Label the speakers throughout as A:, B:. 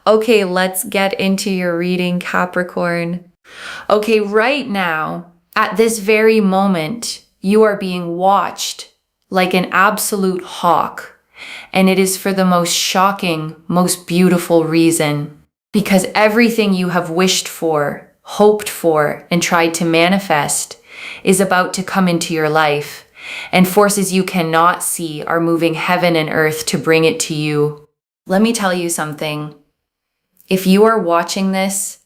A: Okay, let's get into your reading, Capricorn. Okay, right now, at this very moment, you are being watched like an absolute hawk. And it is for the most shocking, most beautiful reason. Because everything you have wished for, hoped for, and tried to manifest is about to come into your life. And forces you cannot see are moving heaven and earth to bring it to you. Let me tell you something. If you are watching this,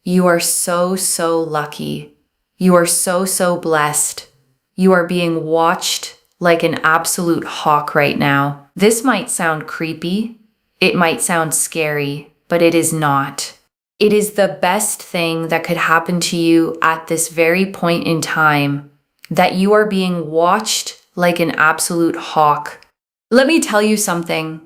A: you are so, so lucky. You are so, so blessed. You are being watched like an absolute hawk right now. This might sound creepy. It might sound scary, but it is not. It is the best thing that could happen to you at this very point in time, that you are being watched like an absolute hawk. Let me tell you something.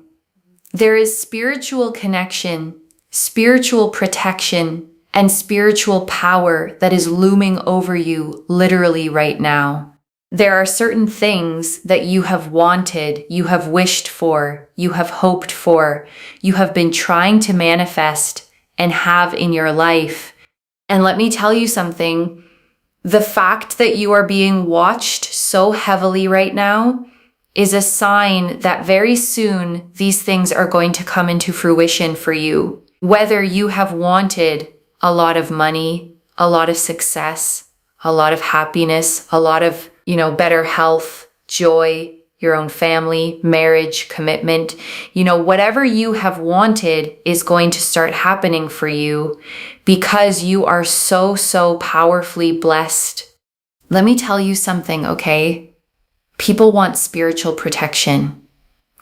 A: There is spiritual connection, spiritual protection, and spiritual power that is looming over you literally right now. There are certain things that you have wanted, you have wished for, you have hoped for, you have been trying to manifest and have in your life. And let me tell you something. The fact that you are being watched so heavily right now is a sign that very soon these things are going to come into fruition for you. Whether you have wanted a lot of money, a lot of success, a lot of happiness, a lot of, better health, joy, your own family, marriage, commitment, whatever you have wanted is going to start happening for you because you are so, so powerfully blessed. Let me tell you something, okay? People want spiritual protection.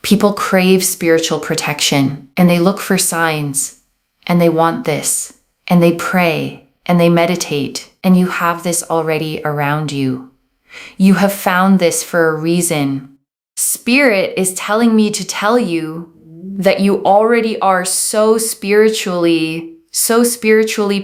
A: People crave spiritual protection, and they look for signs, and they want this, and they pray, and they meditate, and you have this already around you. You have found this for a reason. Spirit is telling me to tell you that you already are so spiritually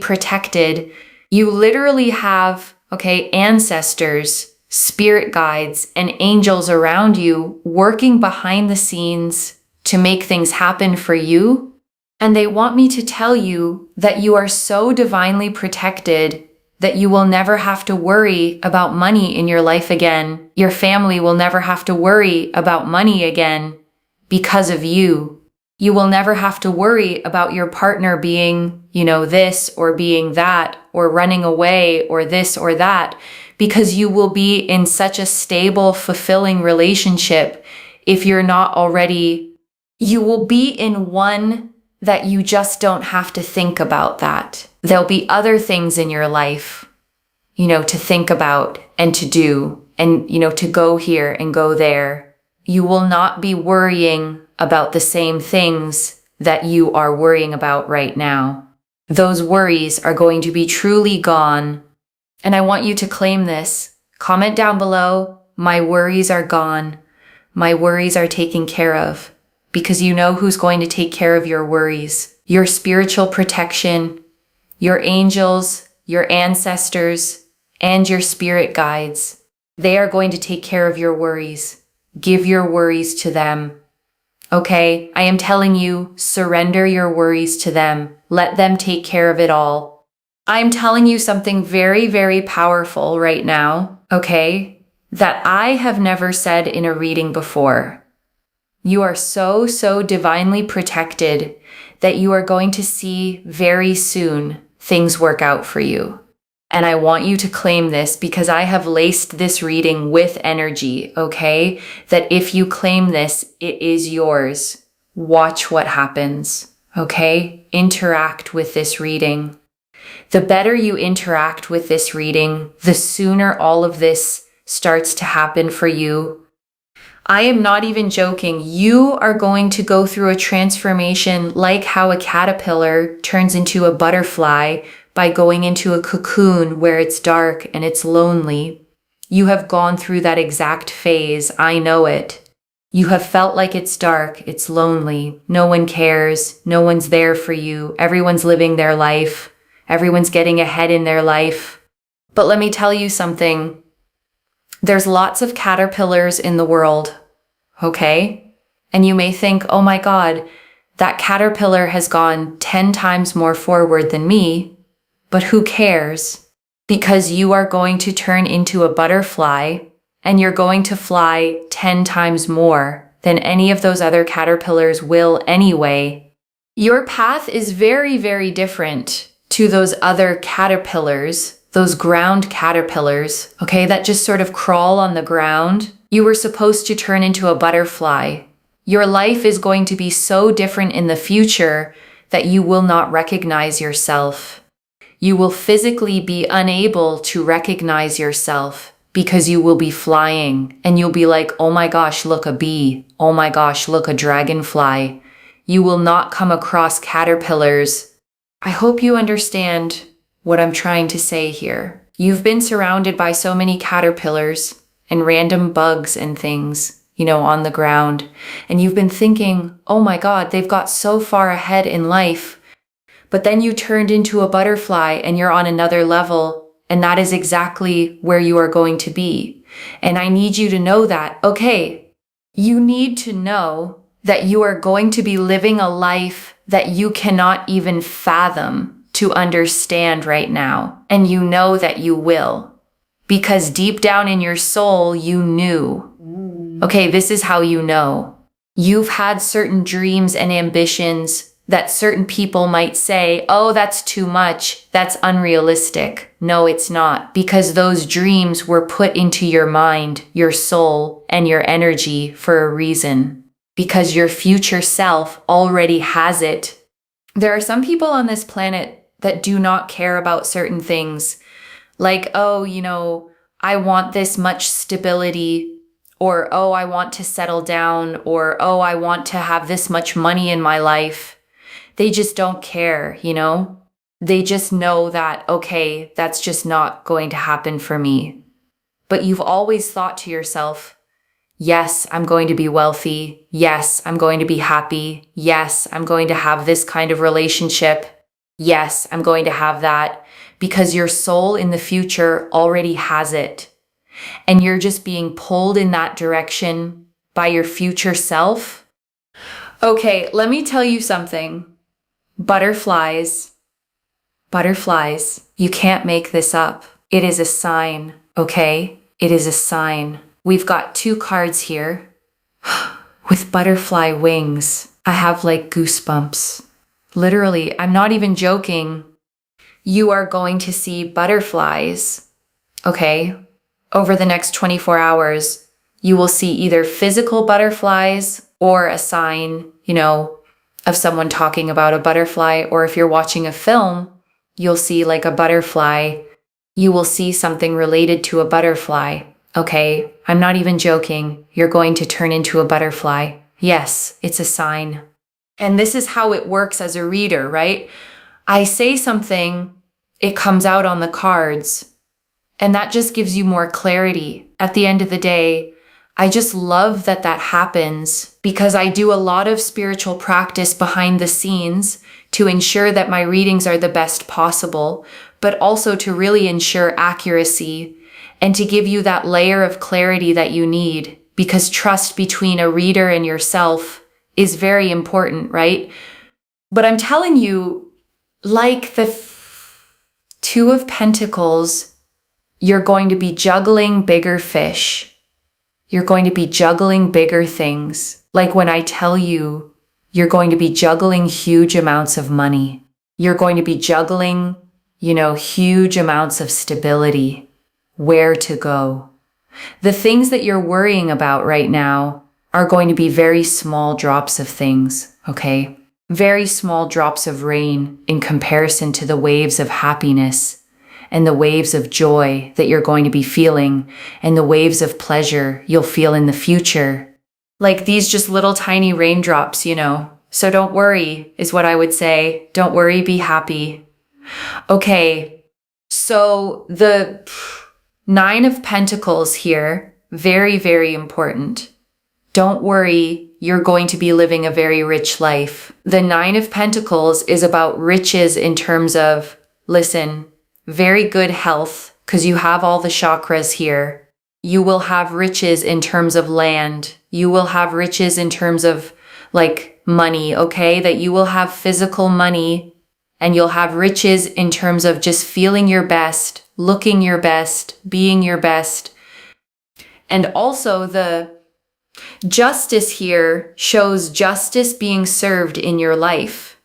A: protected. You literally have, ancestors, spirit guides, and angels around you working behind the scenes to make things happen for you. And they want me to tell you that you are so divinely protected that you will never have to worry about money in your life again. Your family will never have to worry about money again because of you. You will never have to worry about your partner being, this or being that, or running away or this or that, because you will be in such a stable, fulfilling relationship. If you're not already, you will be in one that you just don't have to think about that. There'll be other things in your life, to think about and to do and, to go here and go there. You will not be worrying about the same things that you are worrying about right now. Those worries are going to be truly gone. And I want you to claim this. Comment down below, my worries are gone. My worries are taken care of. Because you know who's going to take care of your worries. Your spiritual protection, your angels, your ancestors, and your spirit guides. They are going to take care of your worries. Give your worries to them. Okay, I am telling you, surrender your worries to them. Let them take care of it all. I'm telling you something very, very powerful right now, okay, that I have never said in a reading before. You are so, so divinely protected that you are going to see very soon things work out for you. And I want you to claim this because I have laced this reading with energy, okay? That if you claim this, it is yours. Watch what happens, okay? Interact with this reading. The better you interact with this reading, the sooner all of this starts to happen for you. I am not even joking. You are going to go through a transformation like how a caterpillar turns into a butterfly by going into a cocoon where it's dark and it's lonely. You have gone through that exact phase. I know it. You have felt like it's dark, it's lonely. No one cares. No one's there for you. Everyone's living their life. Everyone's getting ahead in their life. But let me tell you something. There's lots of caterpillars in the world, okay? And you may think, oh my God, That caterpillar has gone 10 times more forward than me, but who cares? Because you are going to turn into a butterfly and you're going to fly 10 times more than any of those other caterpillars will anyway. Your path is very, very different to those other caterpillars, those ground caterpillars, okay, that just sort of crawl on the ground. You were supposed to turn into a butterfly. Your life is going to be so different in the future that you will not recognize yourself. You will physically be unable to recognize yourself because you will be flying and you'll be like, oh my gosh, look, a bee. Oh my gosh, look, a dragonfly. You will not come across caterpillars. I hope you understand what I'm trying to say here. You've been surrounded by so many caterpillars and random bugs and things, on the ground. And you've been thinking, oh my God, they've got so far ahead in life. But then you turned into a butterfly and you're on another level. And that is exactly where you are going to be. And I need you to know that, okay, you need to know that you are going to be living a life that you cannot even fathom to understand right now. And you know that you will. Because deep down in your soul, you knew. Okay, this is how you know. You've had certain dreams and ambitions that certain people might say, oh, that's too much. That's unrealistic. No, it's not. Because those dreams were put into your mind, your soul, and your energy for a reason. Because your future self already has it. There are some people on this planet that do not care about certain things. Like, oh, I want this much stability. Or, oh, I want to settle down. Or, oh, I want to have this much money in my life. They just don't care, They just know that, okay, that's just not going to happen for me. But you've always thought to yourself, yes, I'm going to be wealthy. Yes, I'm going to be happy. Yes, I'm going to have this kind of relationship. Yes, I'm going to have that. Because your soul in the future already has it. And you're just being pulled in that direction by your future self. Okay, let me tell you something. Butterflies, you can't make this up. It is a sign, okay? It is a sign. We've got 2 cards here with butterfly wings. I have like goosebumps. Literally, I'm not even joking. You are going to see butterflies, okay? Over the next 24 hours, you will see either physical butterflies or a sign, of someone talking about a butterfly. Or if you're watching a film, you'll see like a butterfly. You will see something related to a butterfly. Okay, I'm not even joking. You're going to turn into a butterfly. Yes, it's a sign. And this is how it works as a reader, right? I say something, it comes out on the cards. And that just gives you more clarity. At the end of the day, I just love that happens because I do a lot of spiritual practice behind the scenes to ensure that my readings are the best possible, but also to really ensure accuracy and to give you that layer of clarity that you need, because trust between a reader and yourself is very important, right? But I'm telling you, like the 2 of Pentacles, you're going to be juggling bigger fish. You're going to be juggling bigger things. Like when I tell you, you're going to be juggling huge amounts of money. You're going to be juggling, huge amounts of stability. Where to go. The things that you're worrying about right now are going to be very small drops of things, okay? Very small drops of rain in comparison to the waves of happiness and the waves of joy that you're going to be feeling and the waves of pleasure you'll feel in the future. Like these just little tiny raindrops, So don't worry is what I would say. Don't worry, be happy. Okay, so the 9 of Pentacles here, very, very important. Don't worry, you're going to be living a very rich life. The 9 of Pentacles is about riches in terms of, listen, very good health, because you have all the chakras here. You will have riches in terms of land. You will have riches in terms of like money, okay? That you will have physical money and you'll have riches in terms of just feeling your best, looking your best, being your best. And also the justice here shows justice being served in your life.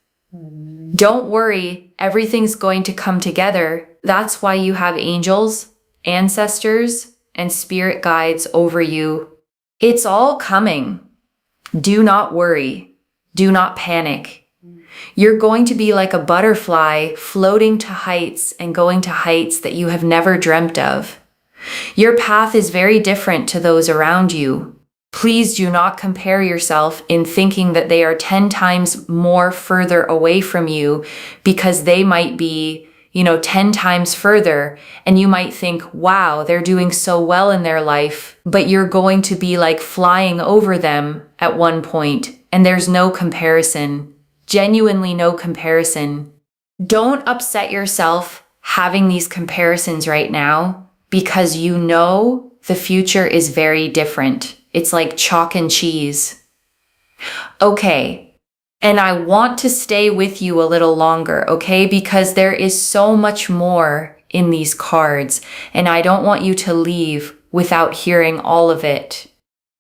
A: Don't worry, everything's going to come together. That's why you have angels, ancestors, and spirit guides over you. It's all coming. Do not worry. Do not panic. You're going to be like a butterfly floating to heights and going to heights that you have never dreamt of. Your path is very different to those around you. Please do not compare yourself in thinking that they are 10 times more further away from you because they might be, 10 times further. And you might think, wow, they're doing so well in their life, but you're going to be like flying over them at one point. And there's no comparison, genuinely no comparison. Don't upset yourself having these comparisons right now because you know the future is very different. It's like chalk and cheese. Okay, and I want to stay with you a little longer, okay? Because there is so much more in these cards, and I don't want you to leave without hearing all of it.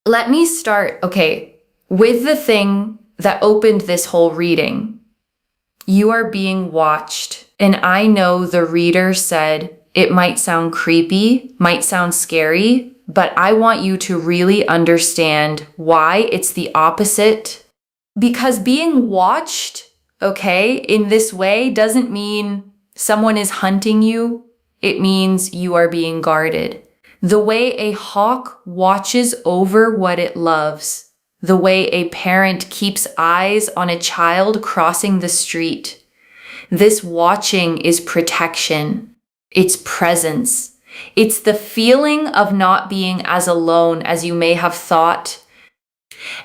A: Let me start, okay, with the thing that opened this whole reading. You are being watched, and I know the reader said it might sound creepy, might sound scary, but I want you to really understand why it's the opposite. Because being watched, okay, in this way doesn't mean someone is hunting you. It means you are being guarded. The way a hawk watches over what it loves. The way a parent keeps eyes on a child crossing the street. This watching is protection. It's presence. It's the feeling of not being as alone as you may have thought.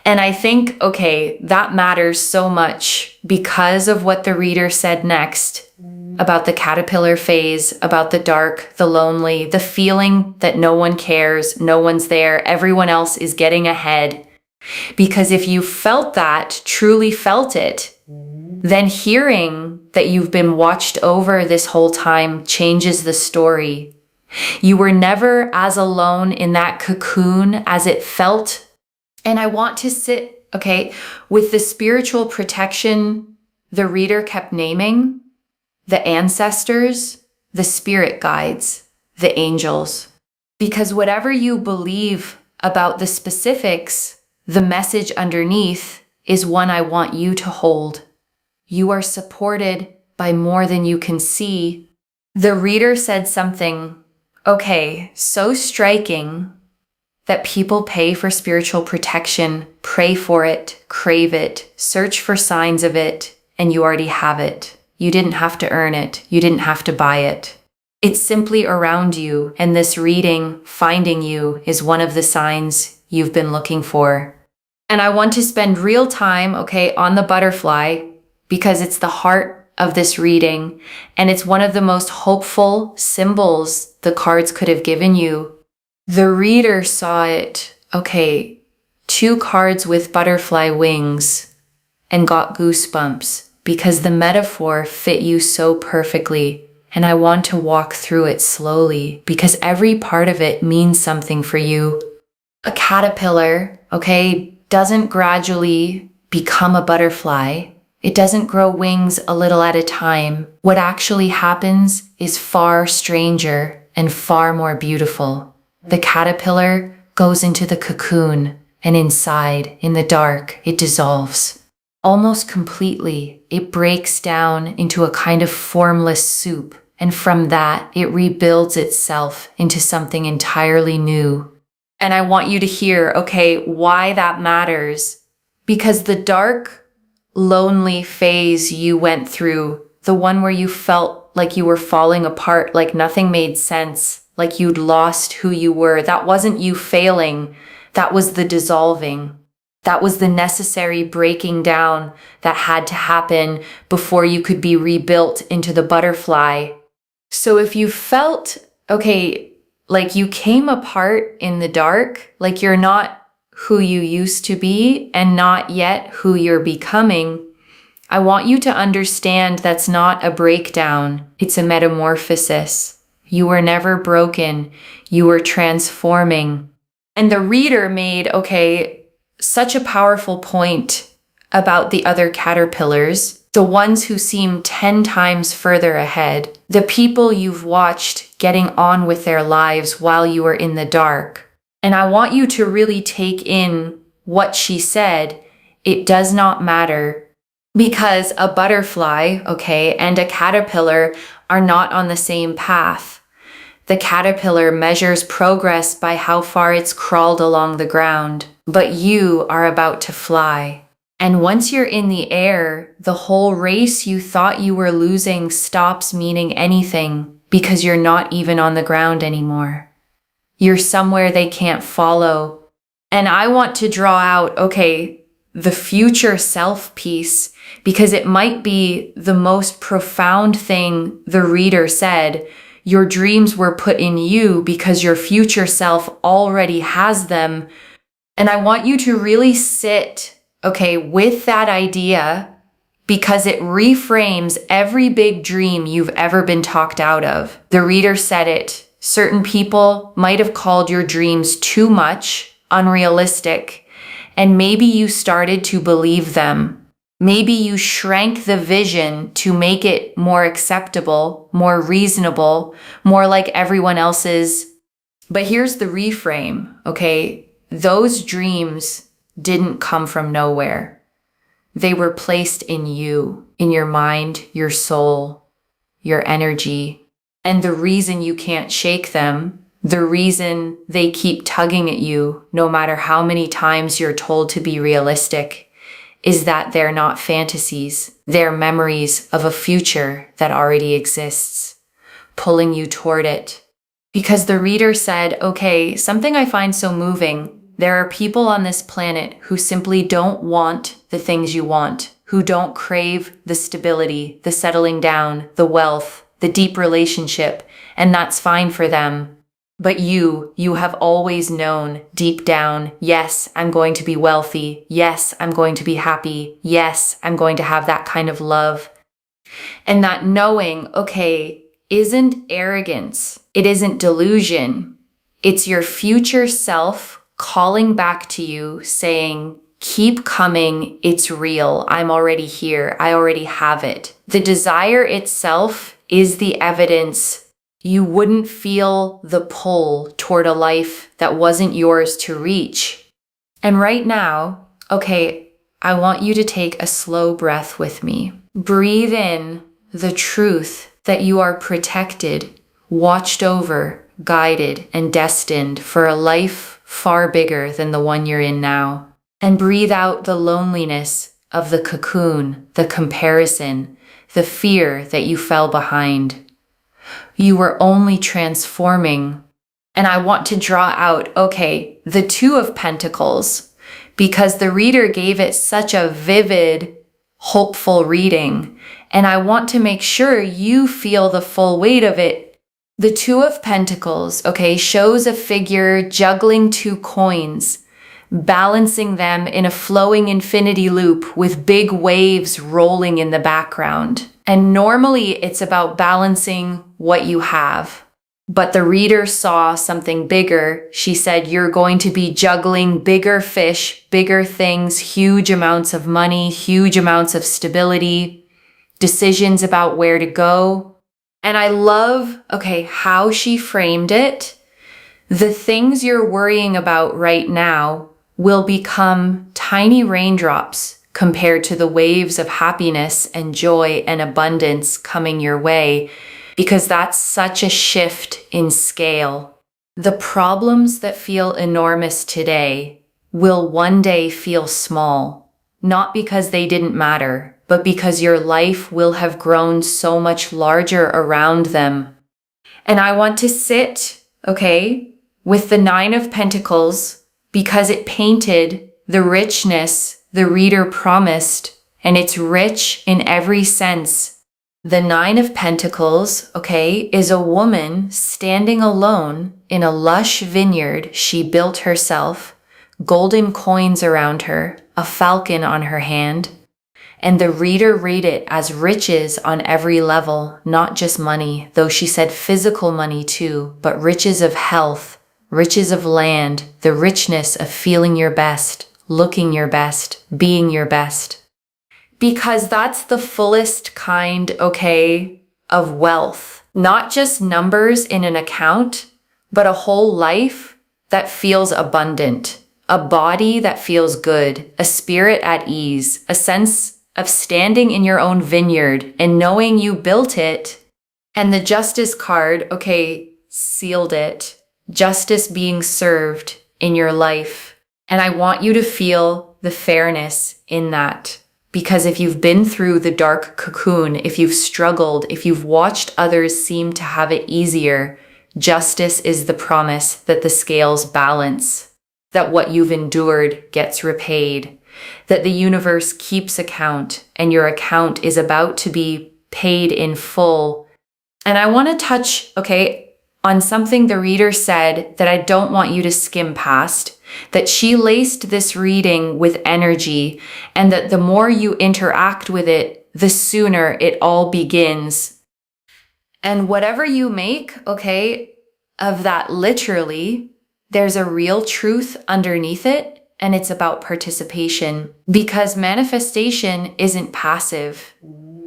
A: And I think, okay, that matters so much because of what the reader said next about the caterpillar phase, about the dark, the lonely, the feeling that no one cares, no one's there, everyone else is getting ahead. Because if you felt that, truly felt it, then hearing that you've been watched over this whole time changes the story. You were never as alone in that cocoon as it felt. And I want to sit, okay, with the spiritual protection the reader kept naming, the ancestors, the spirit guides, the angels. Because whatever you believe about the specifics, the message underneath is one I want you to hold. You are supported by more than you can see. The reader said something, okay, so striking that people pay for spiritual protection, pray for it, crave it, search for signs of it, and you already have it. You didn't have to earn it. You didn't have to buy it. It's simply around you, and this reading, finding you, is one of the signs you've been looking for. And I want to spend real time, okay, on the butterfly because it's the heart of this reading, and it's one of the most hopeful symbols the cards could have given you. The reader saw it, okay, 2 cards with butterfly wings and got goosebumps because the metaphor fit you so perfectly. And I want to walk through it slowly because every part of it means something for you. A caterpillar, okay, doesn't gradually become a butterfly. It doesn't grow wings a little at a time. What actually happens is far stranger and far more beautiful. The caterpillar goes into the cocoon, and inside, in the dark, it dissolves. Almost completely, it breaks down into a kind of formless soup, and from that, it rebuilds itself into something entirely new. And I want you to hear, okay, why that matters. Because the dark, lonely phase you went through, the one where you felt like you were falling apart, like nothing made sense, like you'd lost who you were. That wasn't you failing. That was the dissolving. That was the necessary breaking down that had to happen before you could be rebuilt into the butterfly. So if you felt, okay, like you came apart in the dark, like you're not who you used to be and not yet who you're becoming, I want you to understand that's not a breakdown. It's a metamorphosis. You were never broken. You were transforming. And the reader made, such a powerful point about the other caterpillars, the ones who seem 10 times further ahead, the people you've watched getting on with their lives while you were in the dark. And I want you to really take in what she said. It does not matter, because a butterfly, and a caterpillar are not on the same path. The caterpillar measures progress by how far it's crawled along the ground, but you are about to fly. And once you're in the air, the whole race you thought you were losing stops meaning anything because you're not even on the ground anymore. You're somewhere they can't follow. And I want to draw out, the future self piece, because it might be the most profound thing the reader said. Your dreams were put in you because your future self already has them. And I want you to really sit, with that idea, because it reframes every big dream you've ever been talked out of. The reader said it. Certain people might have called your dreams too much, unrealistic, and maybe you started to believe them. Maybe you shrank the vision to make it more acceptable, more reasonable, more like everyone else's. But here's the reframe, Those dreams didn't come from nowhere. They were placed in you, in your mind, your soul, your energy. And the reason you can't shake them, the reason they keep tugging at you, no matter how many times you're told to be realistic, is that they're not fantasies. They're memories of a future that already exists, pulling you toward it. Because the reader said, something I find so moving. There are people on this planet who simply don't want the things you want, who don't crave the stability, the settling down, the wealth, the deep relationship, and that's fine for them. But you have always known deep down, yes, I'm going to be wealthy. Yes, I'm going to be happy. Yes, I'm going to have that kind of love. And that knowing, isn't arrogance. It isn't delusion. It's your future self calling back to you saying, keep coming. It's real. I'm already here. I already have it. The desire itself is the evidence. You wouldn't feel the pull toward a life that wasn't yours to reach. And right now, I want you to take a slow breath with me. Breathe in the truth that you are protected, watched over, guided, and destined for a life far bigger than the one you're in now. And breathe out the loneliness of the cocoon, the comparison, the fear that you fell behind. You were only transforming. And I want to draw out, the Two of Pentacles, because the reader gave it such a vivid, hopeful reading. And I want to make sure you feel the full weight of it. The Two of Pentacles, shows a figure juggling two coins, balancing them in a flowing infinity loop with big waves rolling in the background. And normally it's about balancing what you have. But the reader saw something bigger. She said, you're going to be juggling bigger fish, bigger things, huge amounts of money, huge amounts of stability, decisions about where to go. And I love, how she framed it. The things you're worrying about right now will become tiny raindrops compared to the waves of happiness and joy and abundance coming your way, because that's such a shift in scale. The problems that feel enormous today will one day feel small, not because they didn't matter, but because your life will have grown so much larger around them. And I want to sit, with the Nine of Pentacles, because it painted the richness the reader promised, and it's rich in every sense. The Nine of Pentacles, is a woman standing alone in a lush vineyard she built herself, golden coins around her, a falcon on her hand. And the reader read it as riches on every level, not just money, though she said physical money too, but riches of health, riches of land, the richness of feeling your best, looking your best, being your best. Because that's the fullest kind, okay, of wealth. Not just numbers in an account, but a whole life that feels abundant, a body that feels good, a spirit at ease, a sense of standing in your own vineyard and knowing you built it. And the justice card, okay, sealed it. Justice being served in your life. And I want you to feel the fairness in that. Because if you've been through the dark cocoon, if you've struggled, if you've watched others seem to have it easier, justice is the promise that the scales balance, that what you've endured gets repaid, that the universe keeps account and your account is about to be paid in full. And I want to touch, okay, on something the reader said that I don't want you to skim past, that she laced this reading with energy, and that the more you interact with it, the sooner it all begins. And whatever you make, okay, of that literally, there's a real truth underneath it. And it's about participation, because manifestation isn't passive.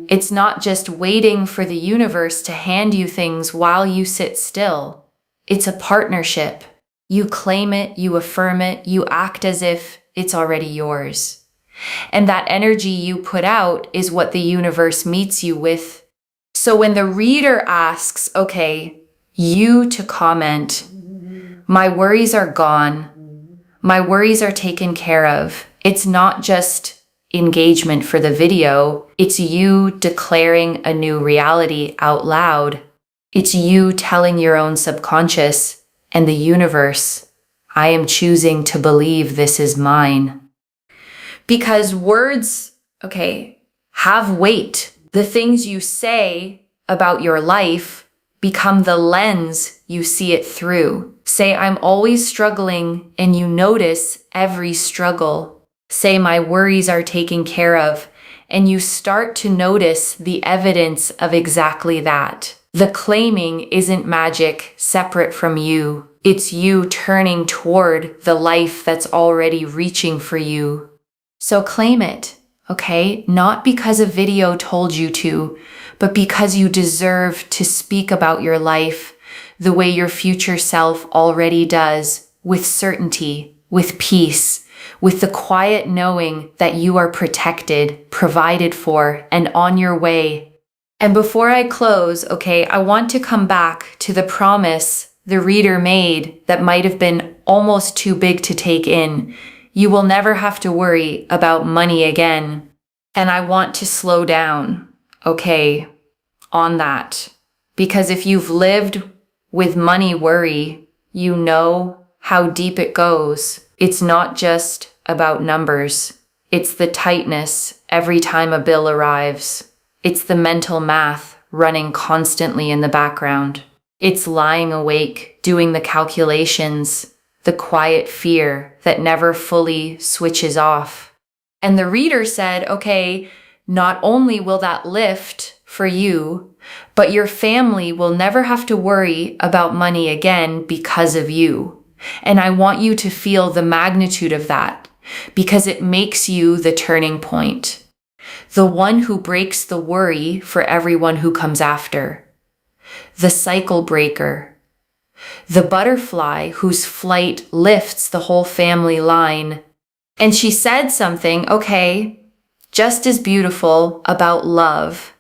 A: It's not just waiting for the universe to hand you things while you sit still. It's a partnership. You claim it, you affirm it, you act as if it's already yours. And that energy you put out is what the universe meets you with. So when the reader asks, okay, you to comment, my worries are gone, my worries are taken care of. It's not just engagement for the video. It's you declaring a new reality out loud. It's you telling your own subconscious and the universe, I am choosing to believe this is mine. Because words, okay, have weight. The things you say about your life become the lens you see it through. Say, I'm always struggling, and you notice every struggle. Say, my worries are taken care of, and you start to notice the evidence of exactly that. The claiming isn't magic separate from you. It's you turning toward the life that's already reaching for you. So claim it, okay? Not because a video told you to, but because you deserve to speak about your life the way your future self already does, with certainty, with peace, with the quiet knowing that you are protected, provided for, and on your way. And before I close, okay, I want to come back to the promise the reader made that might have been almost too big to take in. You will never have to worry about money again. And I want to slow down, okay, on that. Because if you've lived with money worry, you know how deep it goes. It's not just about numbers. It's the tightness every time a bill arrives. It's the mental math running constantly in the background. It's lying awake, doing the calculations, the quiet fear that never fully switches off. And the reader said, okay, not only will that lift for you, but your family will never have to worry about money again because of you. And I want you to feel the magnitude of that, because it makes you the turning point. The one who breaks the worry for everyone who comes after. The cycle breaker. The butterfly whose flight lifts the whole family line. And she said something, okay, just as beautiful about love,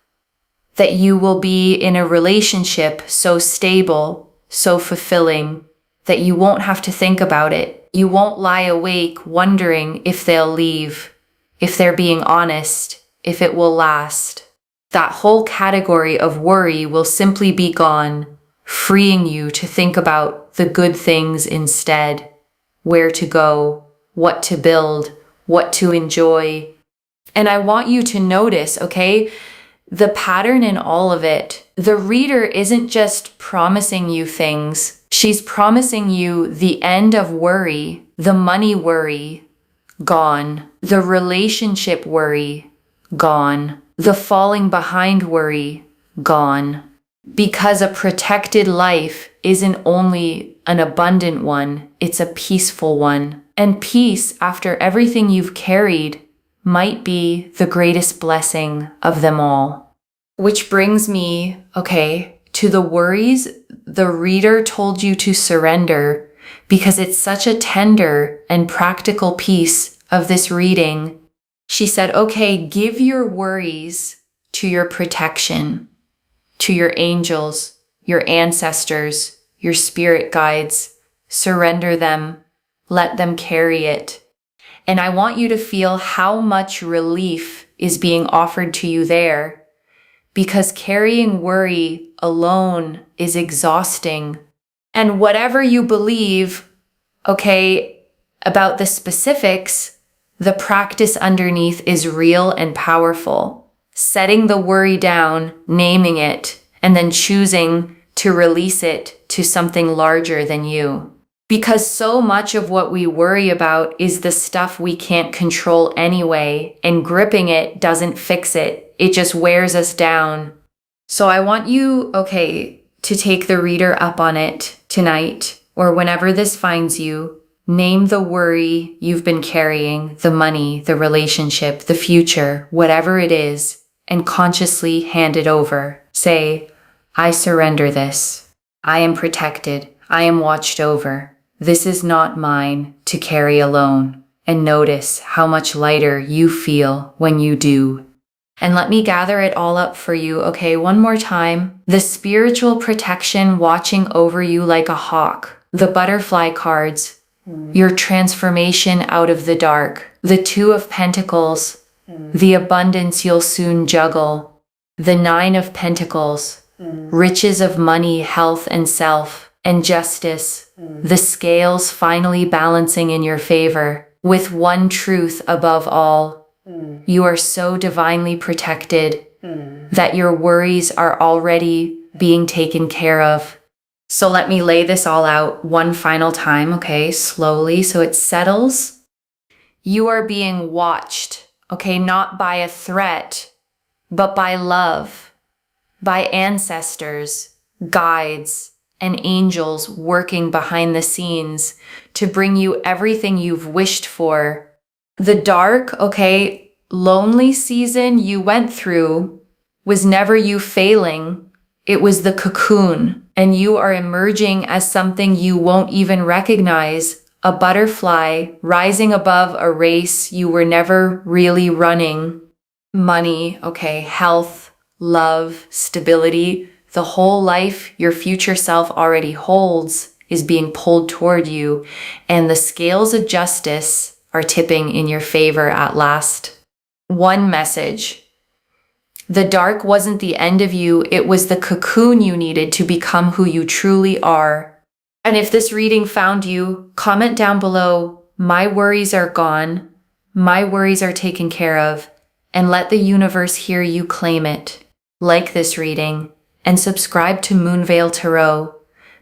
A: that you will be in a relationship so stable, so fulfilling, that you won't have to think about it. You won't lie awake wondering if they'll leave, if they're being honest, if it will last. That whole category of worry will simply be gone, freeing you to think about the good things instead, where to go, what to build, what to enjoy. And I want you to notice, okay, the pattern in all of it. The reader isn't just promising you things. She's promising you the end of worry, the money worry, gone. The relationship worry, gone. The falling behind worry, gone. Because a protected life isn't only an abundant one, it's a peaceful one. And peace, after everything you've carried, might be the greatest blessing of them all. Which brings me, to the worries the reader told you to surrender, because it's such a tender and practical piece of this reading. She said, give your worries to your protection, to your angels, your ancestors, your spirit guides. Surrender them. Let them carry it. And I want you to feel how much relief is being offered to you there, because carrying worry alone is exhausting. And whatever you believe, about the specifics, the practice underneath is real and powerful. Setting the worry down, naming it, and then choosing to release it to something larger than you. Because so much of what we worry about is the stuff we can't control anyway, and gripping it doesn't fix it. It just wears us down. So I want you, to take the reader up on it tonight, or whenever this finds you. Name the worry you've been carrying, the money, the relationship, the future, whatever it is, and consciously hand it over. Say, I surrender this. I am protected. I am watched over. This is not mine to carry alone. And notice how much lighter you feel when you do. And let me gather it all up for you, one more time. The spiritual protection watching over you like a hawk. The butterfly cards. Your transformation out of the dark. The Two of Pentacles. The abundance you'll soon juggle. The Nine of Pentacles. Riches of money, health, and self. And justice. The scales finally balancing in your favor. With one truth above all. You are so divinely protected that your worries are already being taken care of. So let me lay this all out one final time, slowly, so it settles. You are being watched, not by a threat, but by love, by ancestors, guides, and angels working behind the scenes to bring you everything you've wished for. The dark, lonely season you went through was never you failing. It was the cocoon, and you are emerging as something you won't even recognize, a butterfly rising above a race you were never really running. Money, health, love, stability, the whole life your future self already holds is being pulled toward you, and the scales of justice are tipping in your favor at last. One message. The dark wasn't the end of you, it was the cocoon you needed to become who you truly are. And if this reading found you, comment down below, my worries are gone, my worries are taken care of, and let the universe hear you claim it. Like this reading, and subscribe to Moonveil Tarot,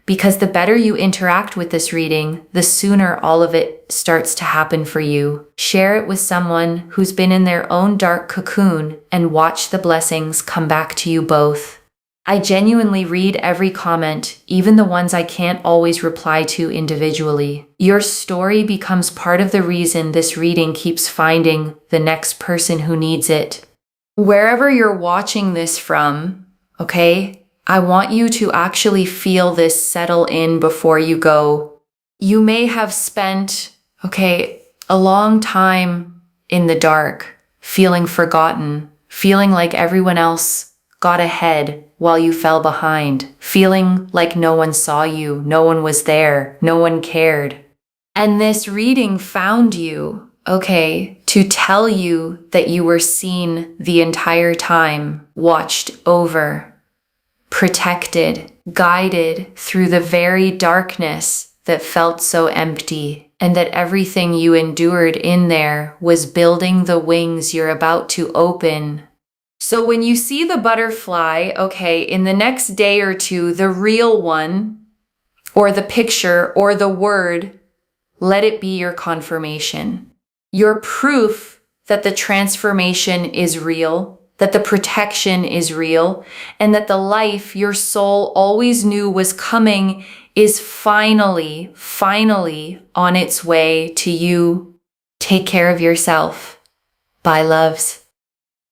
A: because the better you interact with this reading, the sooner all of it starts to happen for you. Share it with someone who's been in their own dark cocoon and watch the blessings come back to you both. I genuinely read every comment, even the ones I can't always reply to individually. Your story becomes part of the reason this reading keeps finding the next person who needs it. Wherever you're watching this from, I want you to actually feel this settle in before you go. You may have spent, a long time in the dark, feeling forgotten, feeling like everyone else got ahead while you fell behind, feeling like no one saw you, no one was there, no one cared. And this reading found you, to tell you that you were seen the entire time, watched over, protected, guided through the very darkness that felt so empty, and that everything you endured in there was building the wings you're about to open. So when you see the butterfly, okay, in the next day or two, the real one, or the picture, or the word, let it be your confirmation. Your proof that the transformation is real, that the protection is real, and that the life your soul always knew was coming is finally on its way to you. Take care of yourself. Bye, loves.